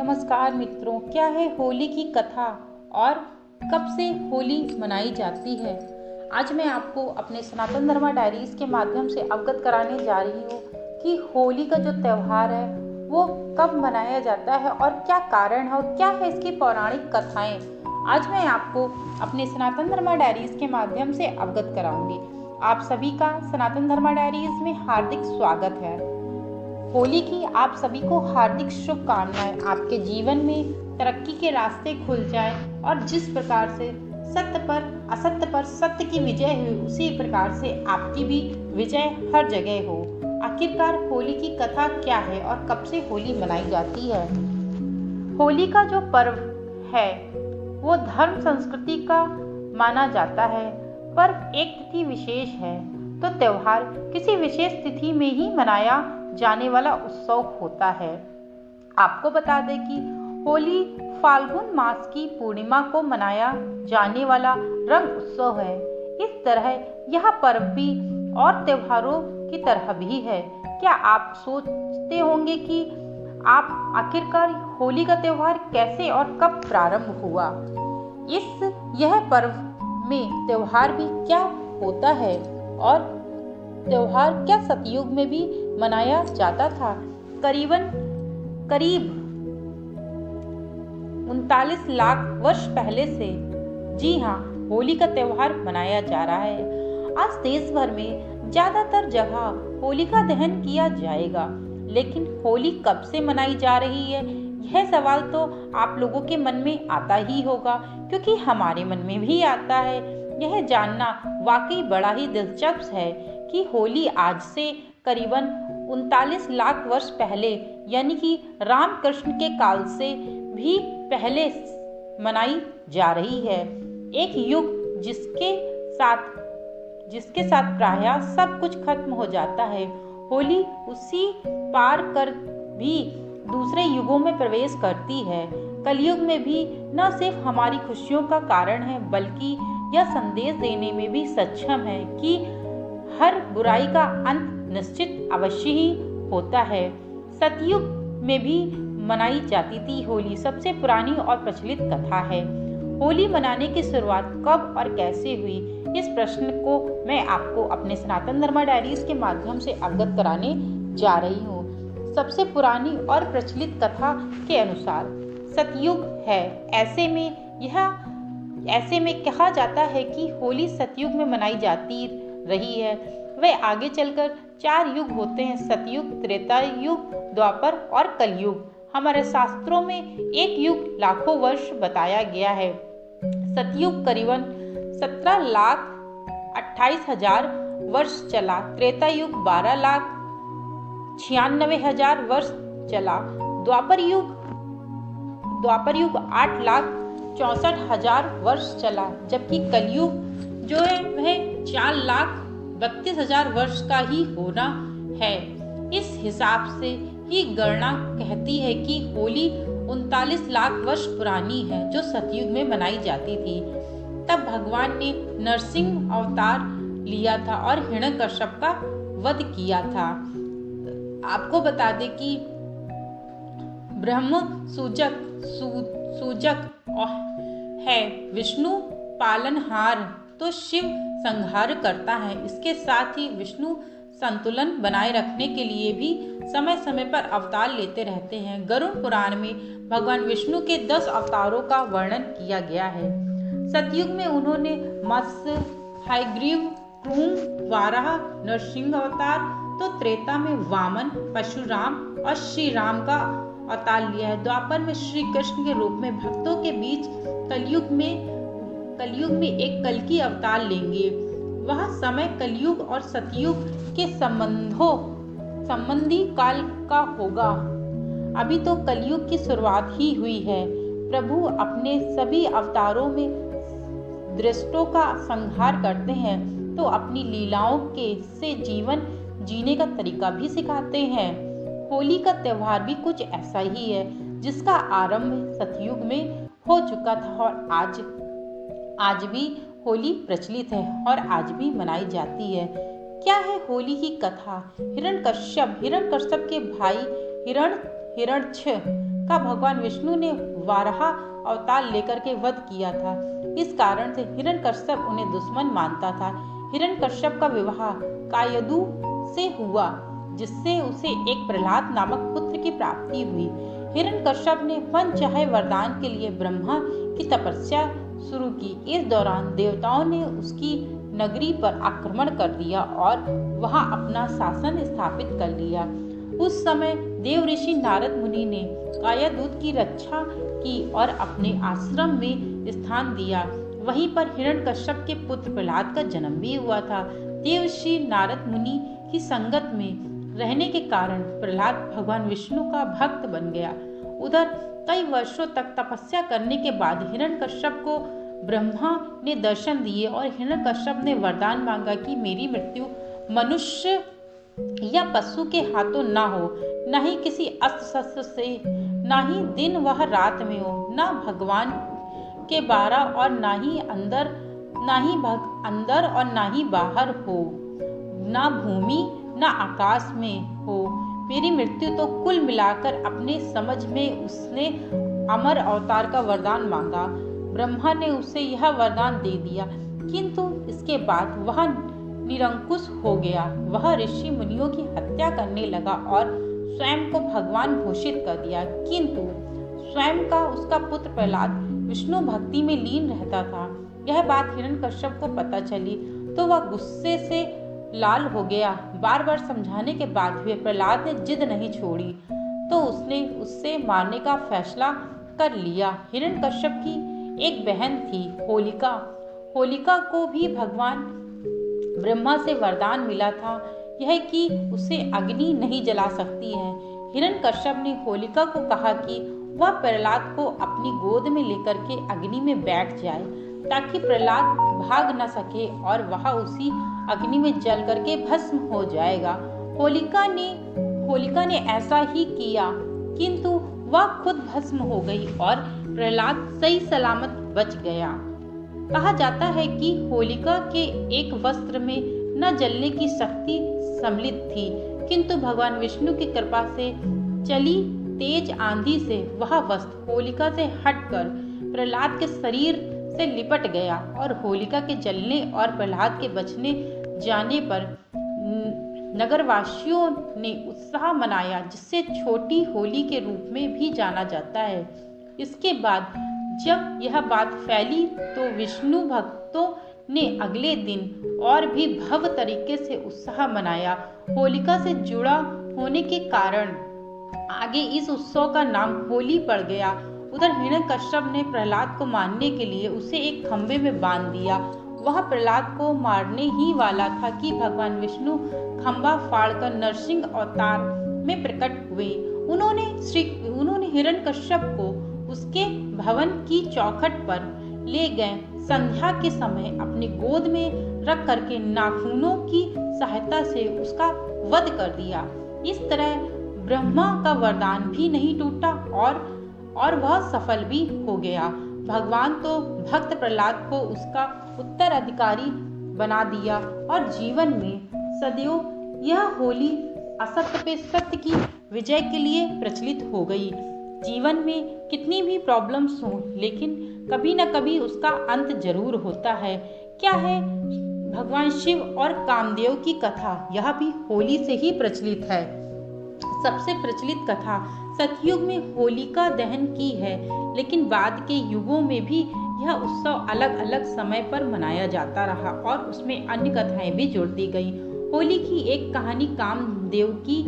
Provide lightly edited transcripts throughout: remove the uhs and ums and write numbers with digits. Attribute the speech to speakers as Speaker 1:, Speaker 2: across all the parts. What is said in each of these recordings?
Speaker 1: नमस्कार मित्रों, क्या है होली की कथा और कब से होली मनाई जाती है। आज मैं आपको अपने सनातन धर्मा डायरीज के माध्यम से अवगत कराने जा रही हूँ कि होली का जो त्यौहार है वो कब मनाया जाता है और क्या कारण है और क्या है इसकी पौराणिक कथाएं। आज मैं आपको अपने सनातन धर्मा डायरीज के माध्यम से अवगत कराऊंगी। आप सभी का सनातन धर्मा डायरीज में हार्दिक स्वागत है। होली की आप सभी को हार्दिक शुभकामनाएं। आपके जीवन में तरक्की के रास्ते खुल जाए और जिस प्रकार से सत्य पर असत्य पर सत्य की विजय हुई, उसी प्रकार से आपकी भी विजय हर जगह हो। आखिरकार होली की कथा क्या है और कब से होली मनाई जाती है। होली का जो पर्व है वो धर्म संस्कृति का माना जाता है, पर एक तिथि विशेष है तो त्योहार किसी विशेष तिथि में ही मनाया जाने वाला उत्सव होता है। आपको बता दें कि होली फाल्गुन मास की पूर्णिमा को मनाया जाने वाला रंग उत्सव है। इस तरह यह पर्व भी और त्योहारों की तरह भी है। क्या आप सोचते होंगे कि आप आखिरकार होली का त्योहार कैसे और कब प्रारंभ हुआ। यह पर्व में त्योहार भी क्या होता है और त्योहार क्या सतयुग में भी मनाया जाता था। करीब 39 लाख वर्ष पहले से जी हाँ, होली का त्योहार मनाया जा रहा है। आज देश भर में ज्यादातर जगह होलिका दहन किया जाएगा, लेकिन होली कब से मनाई जा रही है यह सवाल तो आप लोगों के मन में आता ही होगा, क्योंकि हमारे मन में भी आता है। यह जानना वाकई बड़ा ही दिलचस्प है कि होली आज से करीबन 39 लाख वर्ष पहले यानी कि रामकृष्ण के काल से भी पहले मनाई जा रही है। एक युग जिसके साथ प्रायः सब कुछ खत्म हो जाता है। होली उसी पार कर भी दूसरे युगों में प्रवेश करती है। कलयुग में भी न सिर्फ हमारी खुशियों का कारण है, बल्कि यह संदेश देने में भी सक्षम है कि हर बुराई का अंत निश्चित अवश्य ही होता है। सतयुग में भी मनाई जाती थी होली सबसे पुरानी और प्रचलित कथा है। होली मनाने की शुरुआत कब और कैसे हुई, इस प्रश्न को मैं आपको अपने सनातन धर्मा डायरीज के माध्यम से अवगत कराने जा रही हूँ। सबसे पुरानी और प्रचलित कथा के अनुसार सतयुग है। ऐसे में कहा जाता है कि होली सतयुग में मनाई जाती रही है। वह आगे चलकर 4 युग होते हैं, सतयुग, त्रेता युग, द्वापर और कलयुग। हमारे शास्त्रों में एक युग लाखों वर्ष बताया गया है। सतयुग करीबन 17 लाख 28 हजार वर्ष चला। त्रेता युग 12 लाख 96 हजार वर्ष चला। द्वापर युग 8 लाख 64 हजार वर्ष चला, जबकि कलयुग जो है वह 4 लाख 32 हजार वर्ष का ही होना है। इस हिसाब से ही गणना कहती है कि होली 39 लाख वर्ष पुरानी है, जो सतयुग में मनाई जाती थी। तब भगवान ने नरसिंह अवतार लिया था और हिरण्यकश्यप का वध किया था। आपको बता दें कि ब्रह्म सूजक है, विष्णु पालनहार तो शिव संहार करता है। इसके साथ ही विष्णु संतुलन बनाए रखने के लिए भी समय समय पर अवतार लेते रहते हैं। गरुड़ पुराण में भगवान विष्णु के 10 अवतारों का वर्णन किया गया है। सतयुग में उन्होंने मत्स्य, हयग्रीव, कूर्म, वाराह, नरसिंह अवतार, तो त्रेता में वामन, परशुराम और श्री राम का अवतार लिया है। द्वापर में श्री कृष्ण के रूप में भक्तों के बीच कलयुग में एक कल्कि अवतार लेंगे। वह समय कलयुग और सतयुग के संबंधी काल का होगा। अभी तो कलयुग की शुरुआत ही हुई है। प्रभु अपने सभी अवतारों में दुष्टों का संहार करते हैं, तो अपनी लीलाओं से जीवन जीने का तरीका भी सिखाते हैं। होली का त्योहार भी कुछ ऐसा ही है, जिसका आरंभ सतयुग में हो चुका था और आज भी होली प्रचलित है और आज भी मनाई जाती है। क्या है होली की कथा। हिरण्यकश्यप के भाई हिरण्यक्ष का भगवान विष्णु ने वाराह अवतार लेकर के वध किया था। इस कारण से हिरण्यकश्यप उन्हें दुश्मन मानता था। हिरण्यकश्यप का विवाह कायदु से हुआ, जिससे उसे एक प्रहलाद नामक पुत्र की प्राप्ति हुई। हिरण्यकश्यप ने मन चाहे वरदान के लिए ब्रह्मा की तपस्या शुरू की। इस दौरान देवताओं ने उसकी नगरी पर आक्रमण कर दिया और वहां अपना शासन स्थापित कर लिया। उस समय देव ऋषि नारद मुनि ने कायादूत की रक्षा की और अपने आश्रम में स्थान दिया। वहीं पर हिरण्यकश्यप के पुत्र प्रहलाद का जन्म भी हुआ था। देव ऋषि नारद मुनि की संगत में रहने के कारण प्रहलाद भगवान विष्णु का भक्त बन गया। उधर कई वर्षों तक तपस्या करने के बाद हिरण्यकश्यप को ब्रह्मा ने दर्शन दिए और हिरण्यकश्यप ने वरदान मांगा कि मेरी मृत्यु मनुष्य या पशु के हाथों ना हो, न ही किसी अस्त्र शस्त्र से, न ही दिन वह रात में हो, न भगवान के बाहर और न ही अंदर और न ही बाहर हो, न भूमि न आकाश में हो। मेरी मृत्यु तो कुल मिलाकर अपने समझ में उसने अमर अवतार का वरदान मांगा। ब्रह्मा ने उसे यह वरदान दे दिया, किंतु इसके बाद वह निरंकुश हो गया। वह ऋषि मुनियों की हत्या करने लगा और स्वयं को भगवान घोषित कर दिया। किंतु स्वयं का उसका पुत्र प्रहलाद विष्णु भक्ति में लीन रहता था। यह बात हिरण्यकश्यप को पता चली तो वह गुस्से से लाल हो गया। बार बार समझाने के बाद भी प्रहलाद ने जिद नहीं छोड़ी तो उसने उससे मारने का फैसला कर लिया। हिरण्यकश्यप की एक बहन थी होलिका। होलिका को भी भगवान ब्रह्मा से वरदान मिला था, यह कि उसे अग्नि नहीं जला सकती है। हिरण्यकश्यप ने होलिका को कहा कि वह प्रहलाद को अपनी गोद में लेकर के अग्नि में बैठ जाए ताकि प्रहलाद भाग न सके और वह उसी अग्नि में जल करके भस्म हो जाएगा। होलिका ने ऐसा ही किया, किंतु वह खुद भस्म हो गई और प्रहलाद सही सलामत बच गया। कहा जाता है कि होलिका के एक वस्त्र में न जलने की शक्ति सम्मिलित थी, किंतु भगवान विष्णु की कृपा से चली तेज आंधी से वह वस्त्र होलिका से हटकर प्रहलाद के शरीर से लिपट गया और होलिका के जलने और प्रहलाद के बचने जाने पर नगरवासियों ने उत्साह मनाया, जिससे छोटी होली के रूप में भी जाना जाता है। इसके बाद जब यह बात फैली तो विष्णु भक्तों ने अगले दिन और भी भव्य तरीके से उत्साह मनाया। होलिका से जुड़ा होने के कारण आगे इस उत्सव का नाम होली पड़ गया। उधर हिरण्यकश्यप ने प्रहलाद को मारने के लिए उसे एक खंभे में बांध दिया। वह प्रहलाद को मारने ही वाला था कि भगवान विष्णु खंभा फाड़कर नरसिंह अवतार में प्रकट हुए। उन्होंने हिरण्यकश्यप को उसके भवन की चौखट पर ले गए। संध्या के समय अपनी गोद में रख करके नाखूनों की सहायता से उसका वध कर दिया। इस तरह ब्रह्मा का वरदान भी नहीं टूटा और वह सफल भी हो गया। भगवान तो भक्त प्रहलाद को उसका उत्तराधिकारी बना दिया और जीवन में सदैव यह होली असत्य पे सत्य की विजय के लिए प्रचलित हो गई। जीवन में कितनी भी प्रॉब्लम्स हों, लेकिन कभी न कभी उसका अंत जरूर होता है। क्या है भगवान शिव और कामदेव की कथा, यह भी होली से ही प्रचलित है। सबसे प्रचलित कथा सतयुग में होलिका दहन की है, लेकिन बाद के युगों में भी यह उत्सव अलग अलग समय पर मनाया जाता रहा और उसमें अन्य कथाएं भी जोड़ दी गई। होली की एक कहानी कामदेव की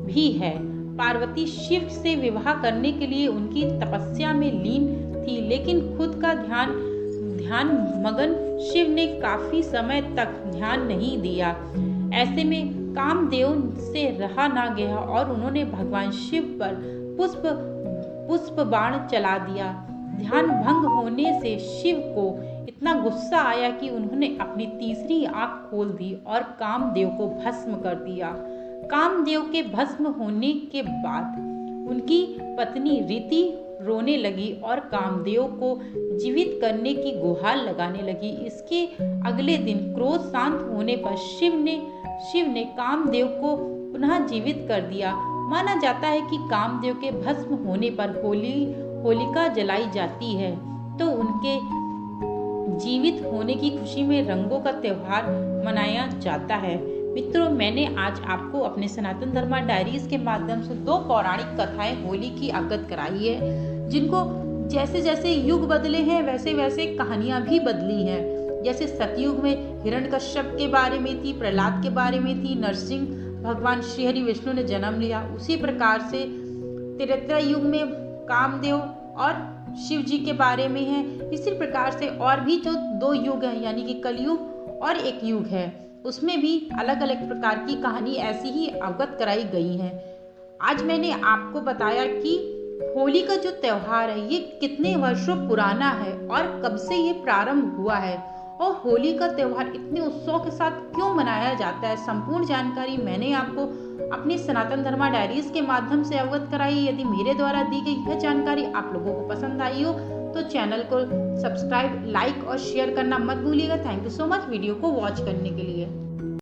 Speaker 1: भी है। पार्वती शिव से विवाह करने के लिए उनकी तपस्या में लीन थी, लेकिन खुद का ध्यान मगन शिव ने काफी समय तक ध्यान नहीं दिया। ऐसे में कामदेव से रहा ना गया और उन्होंने भगवान शिव पर पुष्प बाण चला दिया। ध्यान भंग होने से शिव को इतना गुस्सा आया कि उन्होंने अपनी तीसरी आंख खोल दी और कामदेव को भस्म कर दिया। कामदेव के भस्म होने के बाद उनकी पत्नी रीति रोने लगी और कामदेव को जीवित करने की गुहार लगाने लगी। इसके अगले दिन क्रोध शांत होने पर शिव ने कामदेव को पुनः जीवित कर दिया। माना जाता है कि कामदेव के भस्म होने पर होलिका जलाई जाती है, तो उनके जीवित होने की खुशी में रंगों का त्योहार मनाया जाता है। मित्रों, मैंने आज आपको अपने सनातन धर्मा डायरीज के माध्यम से 2 पौराणिक कथाएं होली की अवगत कराई है, जिनको जैसे जैसे युग बदले हैं वैसे वैसे कहानियां भी बदली हैं। जैसे सतयुग में हिरण्यकश्यप के बारे में थी, प्रहलाद के बारे में थी, नरसिंह भगवान श्री हरि विष्णु ने जन्म लिया, उसी प्रकार से त्रेता युग में कामदेव और शिव जी के बारे में है। इसी प्रकार से और भी जो 2 युग हैं, यानी कि कलयुग और एक युग है, उसमें भी अलग अलग प्रकार की कहानी ऐसी ही अवगत कराई गई है। आज मैंने आपको बताया कि होली का जो त्योहार है ये कितने वर्षों पुराना है और कब से ये प्रारंभ हुआ है, और होली का त्योहार इतने उत्सव के साथ क्यों मनाया जाता है। संपूर्ण जानकारी मैंने आपको अपनी सनातन धर्मा डायरीज के माध्यम से अवगत कराई। यदि मेरे द्वारा दी गई यह जानकारी आप लोगों को पसंद आई हो तो चैनल को सब्सक्राइब, लाइक और शेयर करना मत भूलिएगा। Thank you so much video को वॉच करने के लिए।